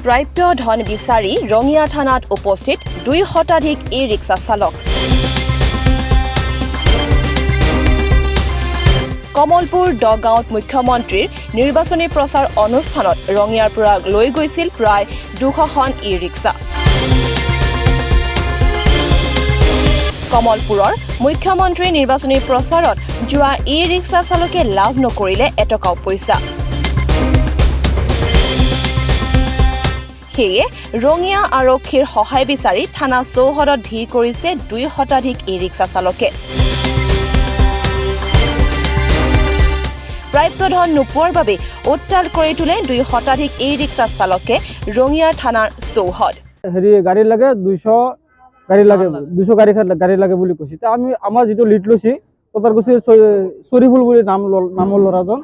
প্ৰাপ্য ধন বিচাৰি ৰঙিয়া থানাত উপস্থিত 2 শতাধিক ই-ৰিক্সা চালক। কমলপুৰ দগাঁৱত মুখ্যমন্ত্ৰীৰ নিৰ্বাচনী প্ৰচাৰ অনুষ্ঠানত ৰঙিয়াৰ পৰা লৈ গৈছিল প্ৰায় 200খন ই-ৰিক্সা। কমলপুৰৰ মুখ্যমন্ত্ৰী নিৰ্বাচনী প্ৰচাৰত যোৱা ই-ৰিক্সা চালকে লাভ নকৰিলে এটকাও পইচা। সেয়ে ৰঙিয়া আৰক্ষীৰ সহায় বিচাৰি থানা চৌহদত ভিৰ কৰিছে 2 শতাধিক ই-ৰিক্সা চালকে। প্ৰাপ্য ধন নোপোৱাৰ বাবে উত্তাল কৰি তোলে 2 শতাধিক ই-ৰিক্সা চালকে ৰঙিয়াৰ থানাৰ চৌহদ। গাড়ী লাগে 200 গাড়ী লাগে 200 গাড়ী লাগে বুলি কৈছে। আমি আমাৰ যেটো লিড লৈছি তাৰ কৈছে চৰিফুল বুলি নামৰ ল'ৰাজন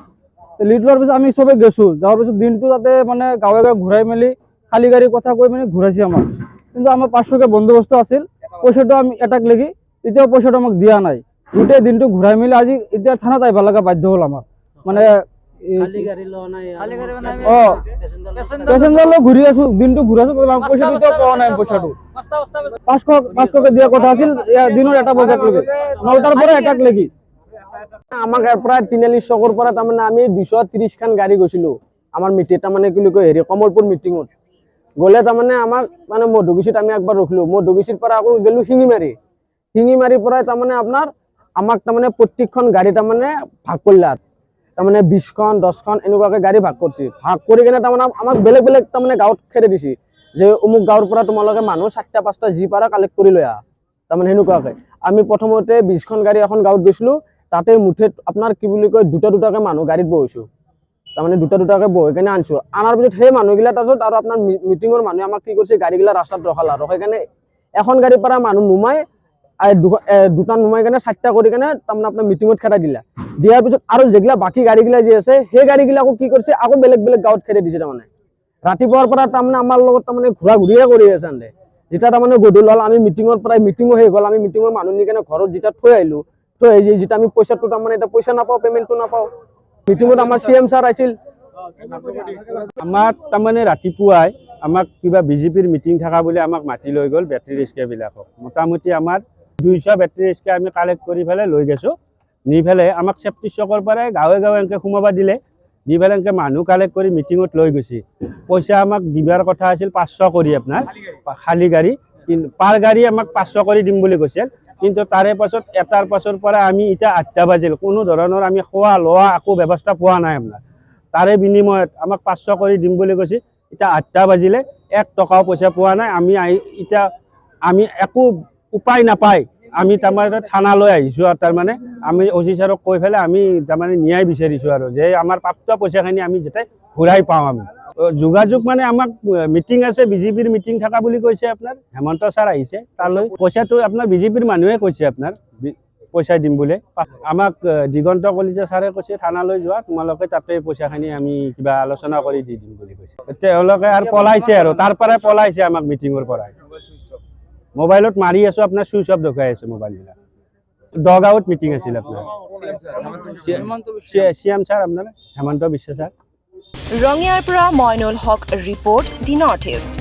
লিড লোৱাৰ পিছত আমি সবে গেছো। যাওয়াৰ পিছত দিনটো তাতে মানে গাঁৱে গাঁৱে ঘূৰাই মেলি খালি গাড়ী কথা কৈ মানে ঘূৰাইছে আমাক। কিন্তু আমাৰ 500কে বন্দোবস্ত আছিল, পইচাটো আমি এটাক লাগি এতিয়াও পইচাটো আমাক দিয়া নাই। গোটেই দিনটো ঘূৰাই মেলি আজি এতিয়া থানাত আহিব লগা বাধ্য হ'ল আমাৰ। মানে পেচেঞ্জাৰ লৈ ঘূৰি আছো, দিনটো ঘূৰাইছো, পইচাটো পোৱা নাই। পইচাটো 500কে দিয়া কথা আছিল দিনৰ 1টা বজাত লৈকে 9টাৰ পৰা 1টাক লাগি। আমাক প্ৰায় তিনিআলি চকৰ পৰা তাৰমানে আমি 230 খান গাড়ী গৈছিলো আমাৰ মিটিং তাৰমানে কি কয় কমলপুৰ মিটিঙত গ'লে তাৰমানে আমাক মানে মধুগুচিত আমি একবাৰ ৰখিলো। মধুগুচিৰ পৰা আকৌ গেলো শিঙিমাৰিৰ পৰা তাৰমানে আপোনাৰ আমাক তাৰমানে প্ৰত্যেকখন গাড়ী তাৰমানে ভাগ কৰিলা। তাৰমানে 20খন 10খন এনেকুৱাকে গাড়ী ভাগ কৰিছে। ভাগ কৰি কিনে তাৰমানে আমাক বেলেগ বেলেগ তাৰমানে গাঁৱত খেদি দিছে যে অমুক গাঁৱৰ পৰা তোমালোকে মানুহ 4টা 5টা যি পাৰা কালেক্ট কৰি লৈ আহা। তাৰমানে সেনেকুৱাকে আমি প্ৰথমতে 20খন গাড়ী এখন গাঁৱত গৈছিলো। তাতে মুঠে আপোনাৰ কি বুলি কয় 2টা মানুহ গাড়ীত বহিছো। তাৰমানে 2টাকে বহি কিনে আনছো। আনাৰ পিছত সেই মানুহগিলা তাৰপিছত আৰু আপোনাৰ মিটিঙৰ মানুহে আমাক কি কৰিছে গাড়ীগিলা ৰাস্তাত ৰখালা। ৰখাই কিনে এখন গাড়ীৰ পৰা মানুহ নুমাই 2টা নুমাই কিনে 4টা কৰি কিনে তাৰমানে আপোনাৰ মিটিঙত খেদাই দিলা। দিয়াৰ পিছত আৰু যেগিলা বাকী গাড়ীগিলা যি আছে সেই গাড়ীগিলাকো কি কৰিছে আকৌ বেলেগ বেলেগ গাঁৱত খেদাই দিছে। তাৰমানে ৰাতিপুৱাৰ পৰা তাৰমানে আমাৰ লগত তাৰমানে ঘূৰা ঘূৰিয়ে কৰি আছে। যেতিয়া তাৰমানে গধূলি হ'ল আমি মিটিঙৰ পৰাই মিটিঙো শেষ হ'ল। আমি মিটিঙৰ মানুহ নি কিনে ঘৰত যেতিয়া থৈ আহিলো, থৈ আহি যেতিয়া আমি পইচাটো তাৰমানে এটা পইচা নাপাওঁ, পেমেণ্টটো নাপাওঁ। মিটিঙত আমাৰ CM ছাৰ আহিছিল। আমাক তাৰমানে ৰাতিপুৱাই আমাক কিবা বিজেপিৰ মিটিং থকা বুলি আমাক মাতি লৈ গ'ল বেটাৰী ৰিক্সাবিলাকক। মোটামুটি আমাৰ 200 বেটাৰী ৰিক্সা আমি কালেক্ট কৰি পেলাই লৈ গৈছোঁ। নি পেলাই আমাক চেফটি চকৰ পৰাই গাঁৱে গাঁৱে এনেকৈ সোমাব দিলে। দি পেলাই এনেকৈ মানুহ কালেক্ট কৰি মিটিঙত লৈ গৈছে। পইচা আমাক দিবাৰ কথা আছিল 500 কৰি আপোনাৰ খালী গাড়ী, কিন্তু পাৰ গাড়ী আমাক 500 কৰি দিম বুলি কৈছিল। কিন্তু তাৰে পাছত এটাৰ পাছৰ পৰা আমি এতিয়া 8টা বাজিল কোনো ধৰণৰ আমি খোৱা লোৱা একো ব্যৱস্থা পোৱা নাই আপোনাৰ। তাৰে বিনিময়ত আমাক 500 কৰি দিম বুলি কৈছে। এতিয়া 8টা বাজিলে 1 টকাও পইচা পোৱা নাই। আমি একো উপায় নাপাই আমি তাৰমানে থানালৈ আহিছোঁ। আৰু তাৰমানে আমি OC ছাৰক কৈ পেলাই আমি তাৰমানে ন্যায় বিচাৰিছোঁ আৰু যে আমাৰ প্ৰাপ্ত পইচাখিনি আমি যাতে ঘূৰাই পাওঁ। আমি যোগাযোগ মানে আমাক মিটিং আছে, বিজেপিৰ মিটিং থকা বুলি কৈছে। আপোনাৰ হেমন্ত ছাৰ আহিছে তালৈ। পইচাটো আপোনাৰ বিজেপিৰ মানুহে কৈছে আপোনাৰ পইচা দিম বুলি। আমাক দিগন্ত কলিতা ছাৰে কৈছে থানালৈ যোৱা, তোমালোকে তাতে পইচাখিনি আমি কিবা আলোচনা কৰি দি দিম বুলি কৈছে। তেওঁলোকে আৰু পলাইছে আৰু তাৰ পৰাই পলাইছে আমাক মিটিঙৰ পৰাই। মোবাইলত মাৰি আছো আপোনাৰ চুইচ অফ দেখাই আছে মোবাইলবিলাক। দগাঁৱত মিটিং আছিল আপোনাৰ CM ছাৰ আপোনাৰ হেমন্ত বিশ্ব ছাৰ। ৰঙিয়াৰ পৰা মইনুল হক ৰিপৰ্ট, দি নৰ্থ ইষ্ট।